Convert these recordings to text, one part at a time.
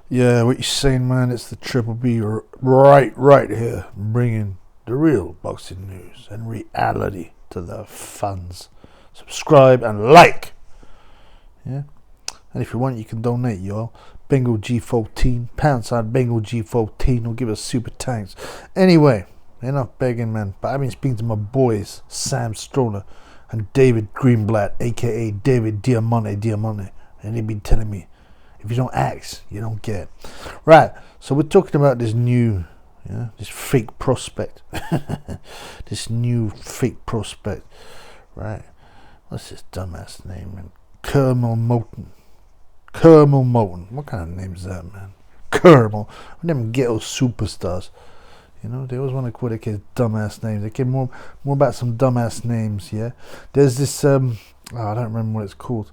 Yeah, what you saying, man? It's the Triple B right here, bringing the real boxing news and reality to the fans. Subscribe and like. Yeah, and if you want, you can donate, y'all. Bengal G14, # Bengal G14, or give us super thanks. Anyway, enough begging, man. But I've been speaking to my boys, Sam Stroller and David Greenblatt, aka David Diamante, and they've been telling me, if you don't ask, you don't get. Right, so we're talking about this new, this fake prospect. This new fake prospect. Right, what's this dumbass name, man? CURMEL. What kind of name is that, man? CURMEL. Them ghetto superstars. You know, they always want to call their kids dumbass names. They care more about some dumbass names, yeah? There's this, I don't remember what it's called.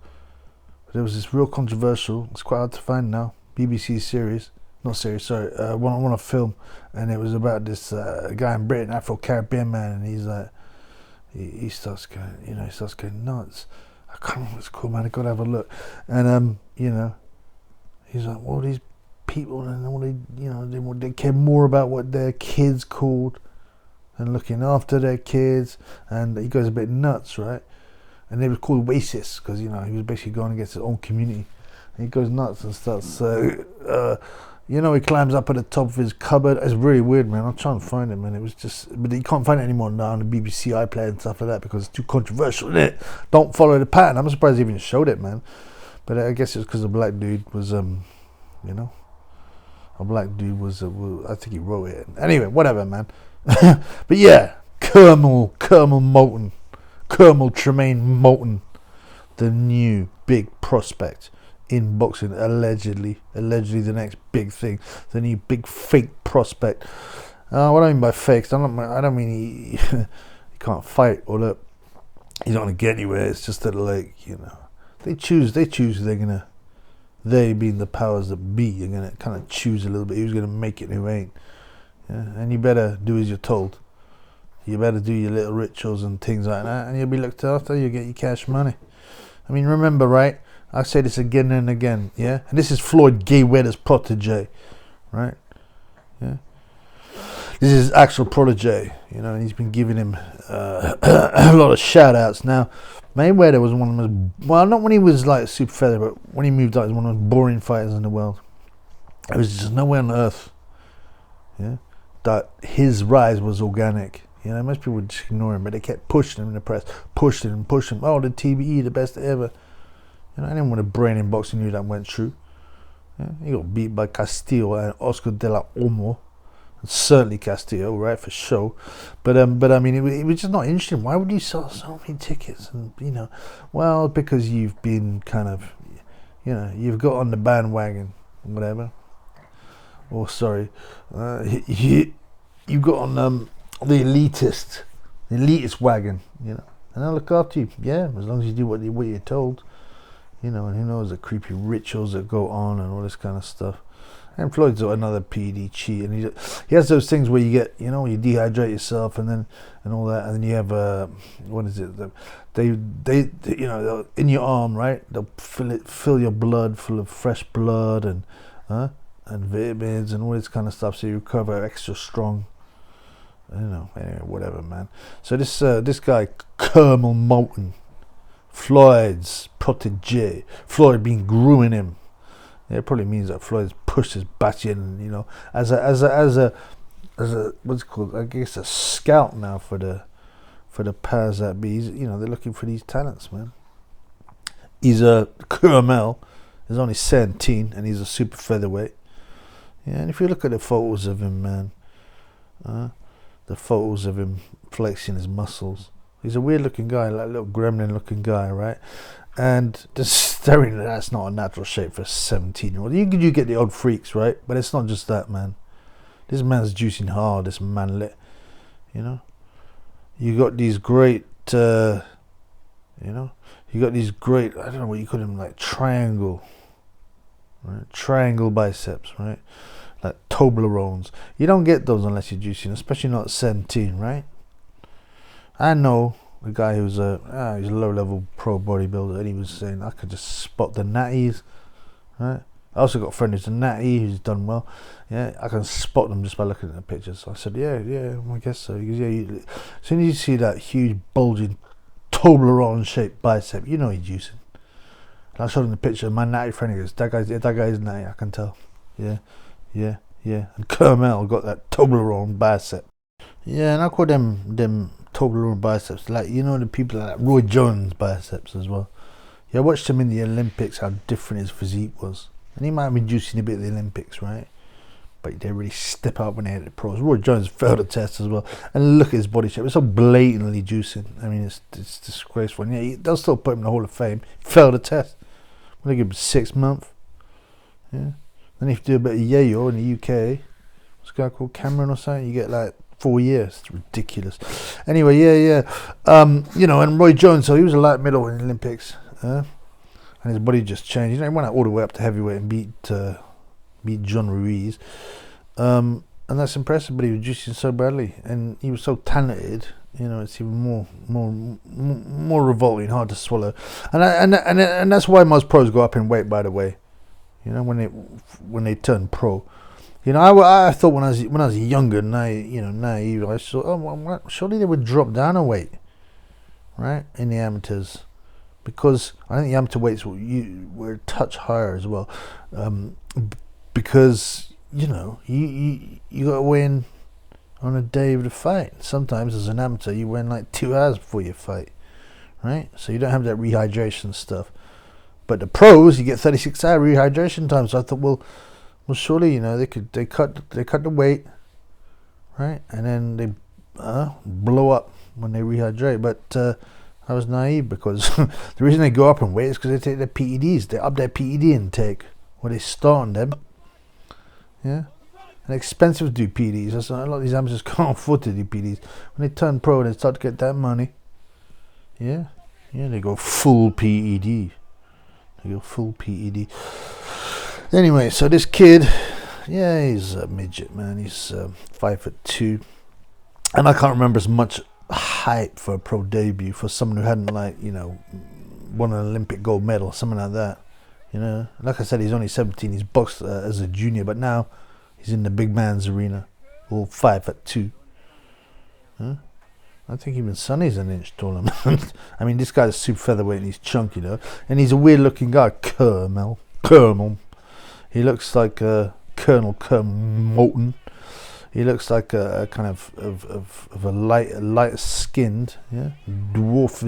There was this real controversial, it's quite hard to find now, BBC series, not series, sorry, one film, and it was about this guy in Britain, Afro-Caribbean man, and he's like, he starts going nuts. I can't remember what it's called, man, I gotta have a look. And, he's like, well, these people, and all they care more about what their kids called and looking after their kids, and he goes a bit nuts, right? And they were called racists because he was basically going against his own community. And he goes nuts and starts, he climbs up at the top of his cupboard. It's really weird, man. I'm trying to find it, man. It was just, but you can't find it anymore now on the BBC iPlayer and stuff like that because it's too controversial, isn't it? Don't follow the pattern. I'm surprised they even showed it, man. But I guess it was because the black dude was, a black dude was, I think he wrote it. Anyway, whatever, man. But yeah, CURMEL Tremaine Moton, the new big prospect in boxing, allegedly the next big thing, the new big fake prospect. What I mean by fakes, I don't mean he can't fight or that he's not gonna get anywhere. It's just that, like, they choose they being the powers that be are gonna kind of choose a little bit who's gonna make it and who ain't. Yeah, and you better do as you're told. You better do your little rituals and things like that, and you'll be looked after. You'll get your cash money. I mean, remember, right? I say this again and again, yeah? And this is Floyd Mayweather's Protege, right? Yeah. This is actual Protege, and he's been giving him a lot of shout-outs. Now, Mayweather was one of the most, well, not when he was like super feather, but when he moved out, he was one of the most boring fighters in the world. There was just nowhere on earth, yeah, that his rise was organic. Most people would just ignore him, but they kept pushing him in the press, pushing him. Oh, the TBE, the best ever. Anyone with a brain in boxing knew that went true. Yeah? He got beat by Castillo and Oscar de la Homo, and certainly Castillo, right, for sure. But I mean, it was just not interesting. Why would you sell so many tickets? And well, because you've been kind of, you've got on the bandwagon, whatever. Or sorry, you got on the elitist wagon, and I'll look after you, as long as you do what you're told, and who knows the creepy rituals that go on and all this kind of stuff. And Floyd's another PD cheat, and he has those things where you get, you dehydrate yourself and all that, and then you have what is it? They in your arm, right? They'll fill your blood full of fresh blood and vitamins and all this kind of stuff, so you recover extra strong. Anyway, whatever, man. So this guy, CURMEL Moton, Floyd's Protege, Floyd been grooming him. Yeah, it probably means that Floyd's pushed his batch in, as a what's it called? I guess a scout now for the powers that be. They're looking for these talents, man. He's a CURMEL. He's only 17, and he's a super featherweight. Yeah, and if you look at the photos of him, man. The photos of him flexing his muscles. He's a weird looking guy, like a little gremlin looking guy, right? And just staring at that's not a natural shape for a 17-year-old. You get the odd freaks, right? But it's not just that, man. This man's juicing hard, this manlet. You got these great, you got these great, I don't know what you call them, like triangle, right? Triangle biceps, right? Like Toblerones. You don't get those unless you're juicing, especially not at 17, right? I know a guy who's he's a low-level pro bodybuilder, and he was saying I could just spot the natties, right? I also got a friend who's a natty who's done well. Yeah, I can spot them just by looking at the pictures. I said, yeah, I guess so. He goes, yeah. As soon as you see that huge bulging Toblerone shaped bicep, you know he's juicing. And I showed him the picture of my natty friend. He goes, that guy's natty. I can tell. Yeah. And CURMEL got that Toblerone bicep. Yeah, and I call them Toblerone biceps, like, you know, the people like Roy Jones biceps as well. Yeah, I watched him in the Olympics, how different his physique was. And he might have been juicing a bit at the Olympics, right? But he didn't really step up when they hit the pros. Roy Jones failed the test as well. And look at his body shape. It's so blatantly juicing. I mean, it's disgraceful. And yeah, they'll still put him in the Hall of Fame. He failed the test. Well, they give him 6 months. Yeah. Then if you do a bit of yayo in the UK, what's a guy called Cameron or something, you get like 4 years. It's ridiculous. Anyway, you know, and Roy Jones, so he was a light middle in the Olympics. And his body just changed. You know, he went all the way up to heavyweight and beat John Ruiz. And that's impressive, but he was juicing so badly. And he was so talented, you know, it's even more revolting, hard to swallow. And that's why most pros go up in weight, by the way. You know, when they turn pro. You know, I thought when I was younger, naive, I thought, well, surely they would drop down a weight, right, in the amateurs, because I think the amateur weights were a touch higher as well, because you know you got to win on a day of the fight. Sometimes as an amateur, you win like 2 hours before your fight, right? So you don't have that rehydration stuff. But the pros, you get 36-hour rehydration time. So I thought, well, surely, you know, they cut the weight, right, and then they blow up when they rehydrate. But I was naive, because the reason they go up in weight is because they take their PEDs. They up their PED intake, or they start on them. Yeah, and expensive to do PEDs. That's a lot of these amateurs can't afford to do PEDs. When they turn pro, they start to get that money. Yeah, they go full PED. Anyway, so this kid, yeah, he's a midget, man. He's 5'2", and I can't remember as much hype for a pro debut for someone who hadn't, like, you know, won an Olympic gold medal, something like that. You know, like I said, he's only 17. He's boxed as a junior, but now he's in the big man's arena, all 5'2". Huh? I think even Sonny's an inch taller. I mean, this guy's super featherweight and he's chunky, though. And he's a weird-looking guy, CURMEL. He looks like Colonel MOTON. He looks like a kind of a lighter skinned, yeah, dwarf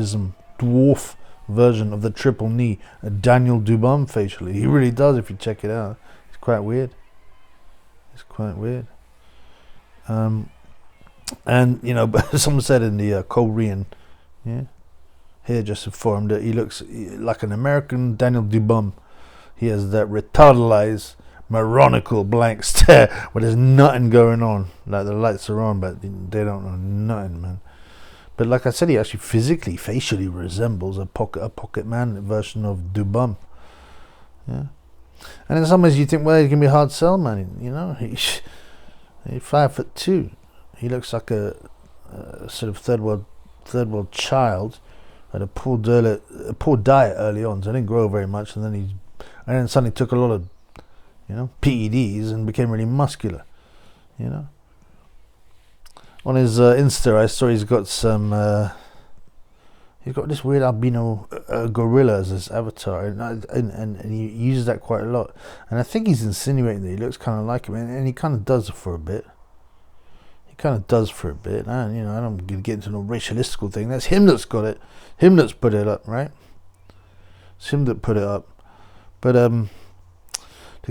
version of the triple knee, Daniel Dubon facially. He really does, if you check it out. It's quite weird. And you know, someone said in the Korean, hairdresser forum, that he looks like an American Daniel Dubon. He has that retardalized, moronical blank stare where there's nothing going on. Like the lights are on, but they don't know nothing, man. But like I said, he actually physically, facially resembles a pocket man version of Dubon. Yeah. And in some ways you think, well, he can be a hard sell, man. You know, he's 5'2". He looks like a sort of third world child. Had a poor diet early on, so he didn't grow very much, and then suddenly took a lot of, you know, PEDs and became really muscular. You know. On his Insta, I saw he's got this weird albino gorilla as his avatar, and he uses that quite a lot. And I think he's insinuating that he looks kind of like him, and he kind of does for a bit. And you know, I don't get into no racialistical thing. That's him that's got it. Him that's put it up, right? It's him that put it up. But the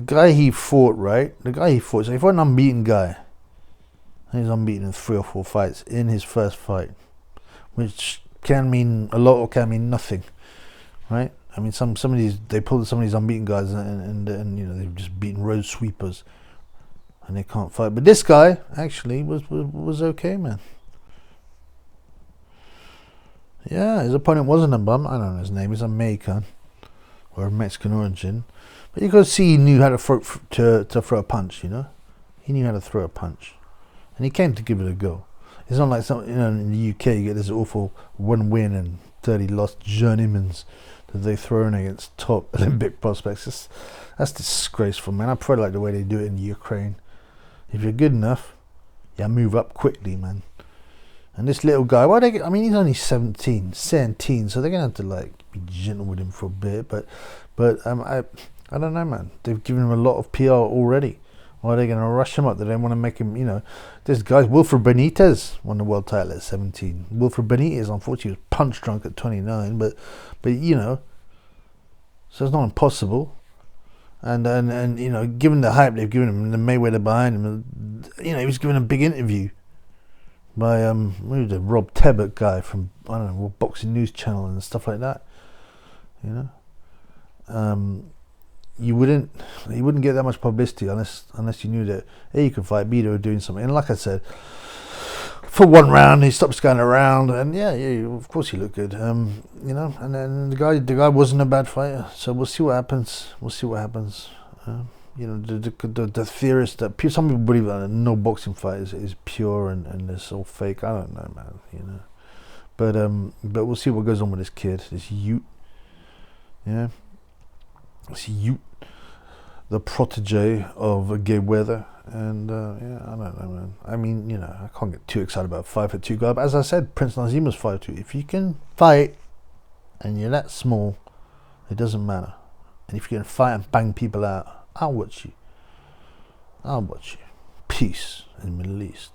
guy he fought, so he fought an unbeaten guy. He's unbeaten in 3 or 4 fights in his first fight, which can mean a lot or can mean nothing, right? I mean, some of these, they pull some of these unbeaten guys and you know, they've just beaten road sweepers and they can't fight. But this guy actually was okay, man. Yeah, his opponent wasn't a bum. I don't know his name. He's a Mexican or of Mexican origin, but you could see he knew how to throw a punch. You know, he knew how to throw a punch, and he came to give it a go. It's not like some, you know, in the UK you get this awful 1 win and 30 lost journeymans that they throw in against top Olympic prospects. That's disgraceful, man. I probably like the way they do it in Ukraine. If you're good enough, you move up quickly, man. And this little guy, why they? I mean, he's only 17, so they're gonna have to like be gentle with him for a bit. But I don't know, man. They've given him a lot of PR already. Why are they gonna rush him up? They don't want to make him, you know. This guy, Wilfred Benitez, won the world title at 17. Wilfred Benitez, unfortunately, was punch drunk at 29. But you know, so it's not impossible. And you know, given the hype they've given him, and the Mayweather behind him, you know, he was given a big interview by who's the Rob Tebbett guy from, I don't know, Boxing News Channel and stuff like that. You know, you wouldn't get that much publicity unless you knew that A, you could fight, B, they were doing something. And like I said, for one round he stops going around, and yeah, of course he looked good. You know, and then the guy wasn't a bad fighter, so we'll see what happens. You know, the theorist that some people believe that no boxing fight is pure and it's all fake. I don't know, man. You know, but we'll see what goes on with this kid, this Ute. Yeah, this Ute, the protege of Mayweather. And yeah, I don't know, man. I mean, you know, I can't get too excited about a 5'2" guy. But as I said, Prince Naseem 5'2". If you can fight and you're that small, it doesn't matter. And if you can fight and bang people out, I'll watch you. Peace in the Middle East.